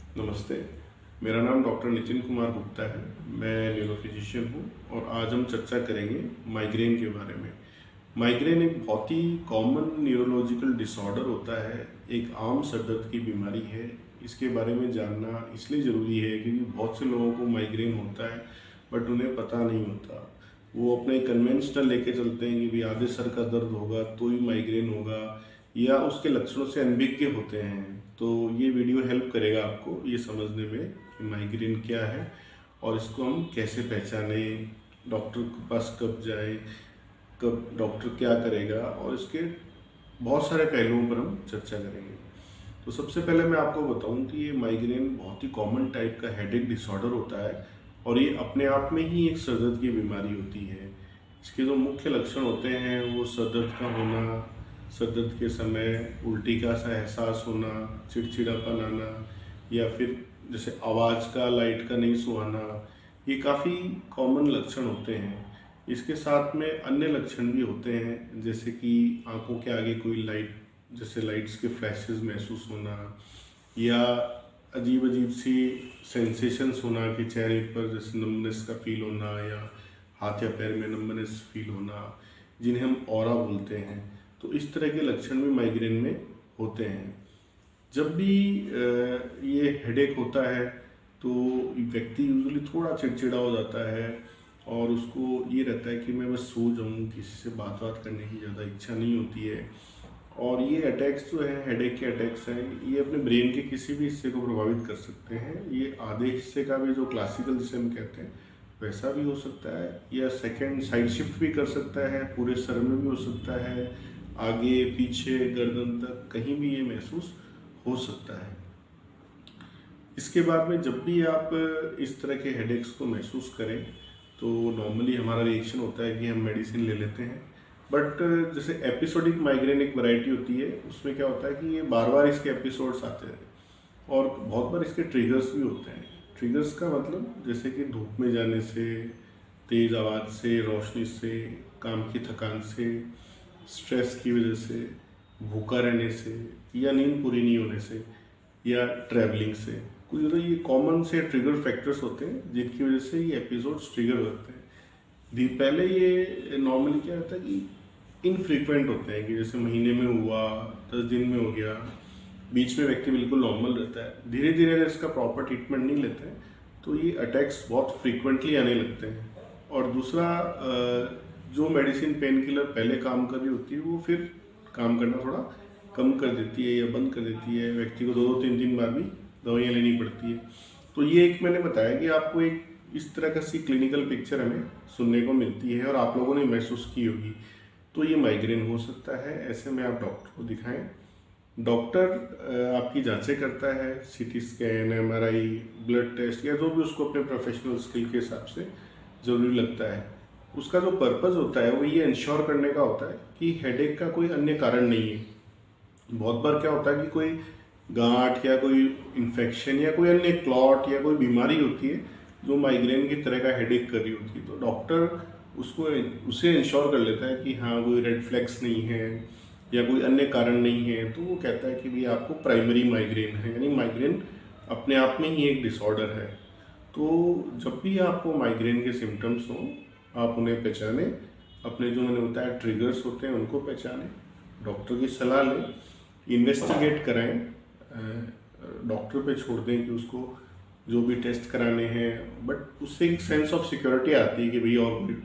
नमस्ते। मेरा नाम डॉक्टर नितिन कुमार गुप्ता है। मैं न्यूरो फिजिशियन हूँ और आज हम चर्चा करेंगे माइग्रेन के बारे में। माइग्रेन एक बहुत ही कॉमन न्यूरोलॉजिकल डिसऑर्डर होता है, एक आम सर दर्द की बीमारी है। इसके बारे में जानना इसलिए ज़रूरी है क्योंकि बहुत से लोगों को माइग्रेन होता है बट उन्हें पता नहीं होता। वो अपने कन्वेंशनल लेके चलते हैं कि भाई आधे सर का दर्द होगा तो ही माइग्रेन होगा, या उसके लक्षणों से अनभिज्ञ होते हैं। तो ये वीडियो हेल्प करेगा आपको ये समझने में कि माइग्रेन क्या है और इसको हम कैसे पहचानें, डॉक्टर के पास कब जाएं, कब डॉक्टर क्या करेगा, और इसके बहुत सारे पहलुओं पर हम चर्चा करेंगे। तो सबसे पहले मैं आपको बताऊं कि ये माइग्रेन बहुत ही कॉमन टाइप का हेडेक डिसऑर्डर होता है और ये अपने आप में ही एक सर दर्द की बीमारी होती है। इसके जो मुख्य लक्षण होते हैं वो सर दर्द का होना, सर दर्द के समय उल्टी का सा एहसास होना, चिड़चिड़ापन आना, या फिर जैसे आवाज़ का, लाइट का नहीं सुहाना, ये काफ़ी कॉमन लक्षण होते हैं। इसके साथ में अन्य लक्षण भी होते हैं जैसे कि आंखों के आगे कोई लाइट, जैसे लाइट्स के फ्लैशेस महसूस होना, या अजीब अजीब सी सेंसेशंस होना कि चेहरे पर जैसे नमनेस का फील होना, या हाथ या पैर में नमनेस फील होना, जिन्हें हम ऑरा बोलते हैं। तो इस तरह के लक्षण भी माइग्रेन में होते हैं। जब भी ये हेडेक होता है तो व्यक्ति यूजुअली थोड़ा चिड़चिड़ा हो जाता है और उसको ये रहता है कि मैं बस सो जाऊँ, किसी से बात करने की ज़्यादा इच्छा नहीं होती है। और ये अटैक्स जो है, हेडेक के अटैक्स हैं, ये अपने ब्रेन के किसी भी हिस्से को प्रभावित कर सकते हैं। ये आधे हिस्से का भी जो क्लासिकल जिसे हम कहते हैं वैसा भी हो सकता है, या सेकंड साइड शिफ्ट भी कर सकता है, पूरे सर में भी हो सकता है, आगे पीछे गर्दन तक कहीं भी ये महसूस हो सकता है। इसके बाद में जब भी आप इस तरह के हेडेक्स को महसूस करें तो नॉर्मली हमारा रिएक्शन होता है कि हम मेडिसिन ले लेते हैं। बट जैसे एपिसोडिक माइग्रेन एक वैरायटी होती है, उसमें क्या होता है कि ये बार बार इसके एपिसोड्स आते हैं और बहुत बार इसके ट्रिगर्स भी होते हैं। ट्रिगर्स का मतलब जैसे कि धूप में जाने से, तेज़ आवाज़ से, रोशनी से, काम की थकान से, स्ट्रेस की वजह से, भूखा रहने से, या नींद पूरी नहीं होने से, या ट्रैवलिंग से। कुछ मतलब ये कॉमन से ट्रिगर फैक्टर्स होते हैं जिनकी वजह से ये एपिसोड्स ट्रिगर होते हैं। पहले ये नॉर्मली क्या होता है कि इनफ्रीक्वेंट होते हैं, कि जैसे महीने में हुआ, 10 दिन में हो गया, बीच में व्यक्ति बिल्कुल नॉर्मल रहता है। धीरे धीरे अगर इसका प्रॉपर ट्रीटमेंट नहीं लेते हैं तो ये अटैक्स बहुत फ्रीक्वेंटली आने लगते हैं। और दूसरा, जो मेडिसिन पेन किलर पहले काम कर रही होती है वो फिर काम करना थोड़ा कम कर देती है या बंद कर देती है। व्यक्ति को 2-3 बार भी दवाइयाँ लेनी पड़ती है। तो ये एक मैंने बताया कि आपको एक इस तरह का सी क्लिनिकल पिक्चर हमें सुनने को मिलती है और आप लोगों ने महसूस की होगी। तो ये माइग्रेन हो सकता है। ऐसे में आप डॉक्टर को दिखाएं। डॉक्टर आपकी जांचें करता है, CT scan, MRI, blood test, या जो भी उसको अपने प्रोफेशनल स्किल के हिसाब से ज़रूरी लगता है। उसका जो पर्पज़ होता है वो ये इंश्योर करने का होता है कि हेडेक का कोई अन्य कारण नहीं है। बहुत बार क्या होता है कि कोई गांठ या कोई इन्फेक्शन या कोई अन्य क्लॉट या कोई बीमारी होती है जो माइग्रेन की तरह का हेडेक कर रही होती है। तो डॉक्टर उसे इंश्योर कर लेता है कि हाँ कोई रेड फ्लैग्स नहीं है या कोई अन्य कारण नहीं है। तो वो कहता है कि भाई आपको प्राइमरी माइग्रेन है, यानी माइग्रेन अपने आप में ही एक डिसऑर्डर है। तो जब भी आपको माइग्रेन के सिम्टम्स हों आप उन्हें पहचानें, अपने जो मैंने बताया ट्रिगर्स होते हैं उनको पहचानें, डॉक्टर की सलाह लें, इन्वेस्टिगेट कराएं, डॉक्टर पे छोड़ दें कि उसको जो भी टेस्ट कराने हैं। बट उससे एक सेंस ऑफ सिक्योरिटी आती है कि भाई और कोई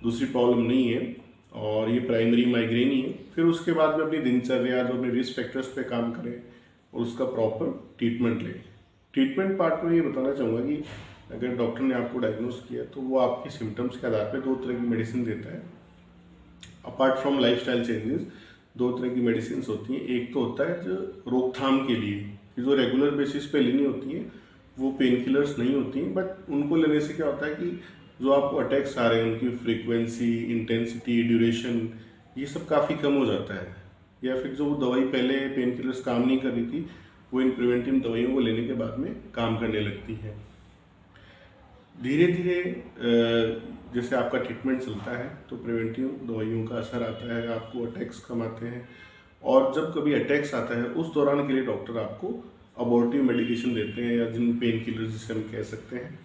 दूसरी प्रॉब्लम नहीं है और ये प्राइमरी माइग्रेन ही है। फिर उसके बाद में अपनी दिनचर्या, जो अपने रिस्क फैक्टर्स पे काम करें और उसका प्रॉपर ट्रीटमेंट लें। ट्रीटमेंट पार्ट में ये बताना चाहूँगा कि अगर डॉक्टर ने आपको डायग्नोस किया तो वो आपके सिम्टम्स के आधार पर 2 तरह की मेडिसिन देता है। अपार्ट फ्रॉम लाइफस्टाइल चेंजेस 2 तरह की मेडिसिन होती हैं। एक तो होता है जो रोकथाम के लिए, कि जो रेगुलर बेसिस पे लेनी होती हैं, वो पेन किलर्स नहीं होती हैं, बट उनको लेने से क्या होता है कि जो आपको अटैक्स आ रहे हैं उनकी फ्रीक्वेंसी, इंटेंसिटी, ड्यूरेशन, ये सब काफ़ी कम हो जाता है। या फिर जो दवाई पहले पेन किलर्स काम नहीं कर रही थी वो इन प्रिवेंटिव दवाइयों को लेने के बाद में काम करने लगती है। धीरे धीरे जैसे आपका ट्रीटमेंट चलता है तो प्रिवेंटिव दवाइयों का असर आता है, आपको अटैक्स कम आते हैं। और जब कभी अटैक्स आता है उस दौरान के लिए डॉक्टर आपको अबॉर्टिव मेडिकेशन देते हैं या जिन पेन किलर जिसे हम कह सकते हैं,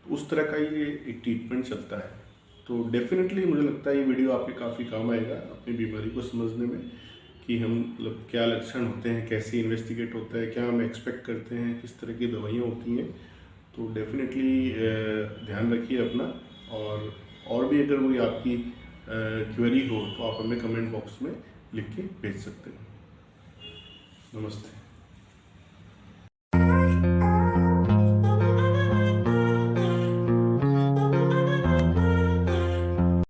तो उस तरह का ये एक ट्रीटमेंट चलता है। तो डेफिनेटली मुझे लगता है ये वीडियो आपके काफ़ी काम आएगा अपनी बीमारी को समझने में कि हम मतलब क्या लक्षण होते हैं, कैसे इन्वेस्टिगेट होता है, क्या हम एक्सपेक्ट करते हैं, किस तरह की दवाइयाँ होती हैं। तो डेफिनेटली ध्यान रखिए अपना, और भी अगर कोई आपकी क्वेरी हो तो आप हमें कमेंट बॉक्स में लिख के भेज सकते हैं। नमस्ते।